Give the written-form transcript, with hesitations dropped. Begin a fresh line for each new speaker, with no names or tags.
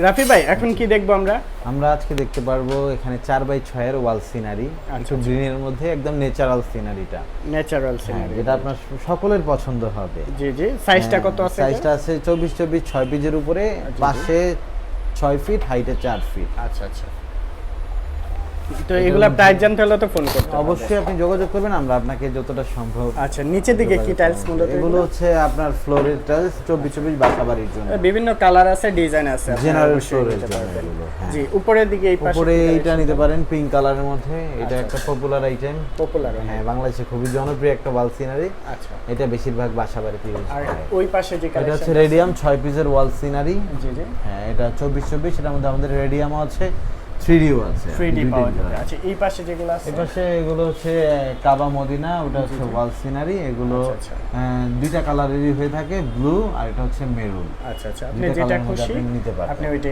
রাফি ভাই এখন কি দেখবো আমরা?
আমরা আজকে দেখতে পারবো এখানে 4x6 এর ওয়াল সিনারি, একটু গ্রিনের মধ্যে একদম ন্যাচারাল সিনারিটা।
ন্যাচারাল সিনারি,
যেটা আপনার সকলের পছন্দ হবে।
জি জি। সাইজটা কত আছে?
সাইজটা আছে 24x24, 6 পিচের উপরে, পাশে 6 ফিট, হাইটে 4 ফিট।
আচ্ছা আচ্ছা। তো এগুলা প্রাইস জানতে হলে তো ফোন করতে হবে।
অবশ্যই আপনি যোগাযোগ করবেন, আমরা আপনাকে যতটা সম্ভব।
আচ্ছা, নিচের দিকে কি টাইলস মূলত?
এগুলো হচ্ছে আপনার ফ্লোরের টাইলস, 24x24 বাসাবাড়ির জন্য।
বিভিন্ন কালার আছে, ডিজাইন আছে,
জেনারেল ফ্লোরের জন্য এগুলো।
জি, উপরের দিকে এই পাশে
উপরে এইটা নিতে পারেন পিঙ্ক কালারের মধ্যে। এটা একটা পপুলার আইটেম।
পপুলার,
হ্যাঁ, বাংলাদেশে খুবই জনপ্রিয় একটা ওয়াল সিনারি।
আচ্ছা।
এটা বেশিরভাগ বাসাবাড়িতে ইউজ
আর
হয়।
ওই পাশে যে
এটা
কালেকশন
হচ্ছে রেডিয়াম 6 পিসের ওয়াল সিনারি।
জি জি।
হ্যাঁ, এটা 24x24, এটার মধ্যে আমাদের রেডিয়ামও আছে, 3Dও আছে।
3D পাওয়া
দুইটাই
যাবে।
আছে।
আচ্ছা, এই পাশে যেগুলো আছে?
এই পাশে এগুলো হচ্ছে কাবা মদিনা, ওটা হচ্ছে ওয়াল সিনারি। এগুলো
আচ্ছা,
দুইটা কালারেরই হয়ে থাকে, ব্লু আর এটা হচ্ছে মেরুন।
আচ্ছা আচ্ছা। আপনি যেটা খুশি
নিতে পারবেন।
আপনি ওইটাই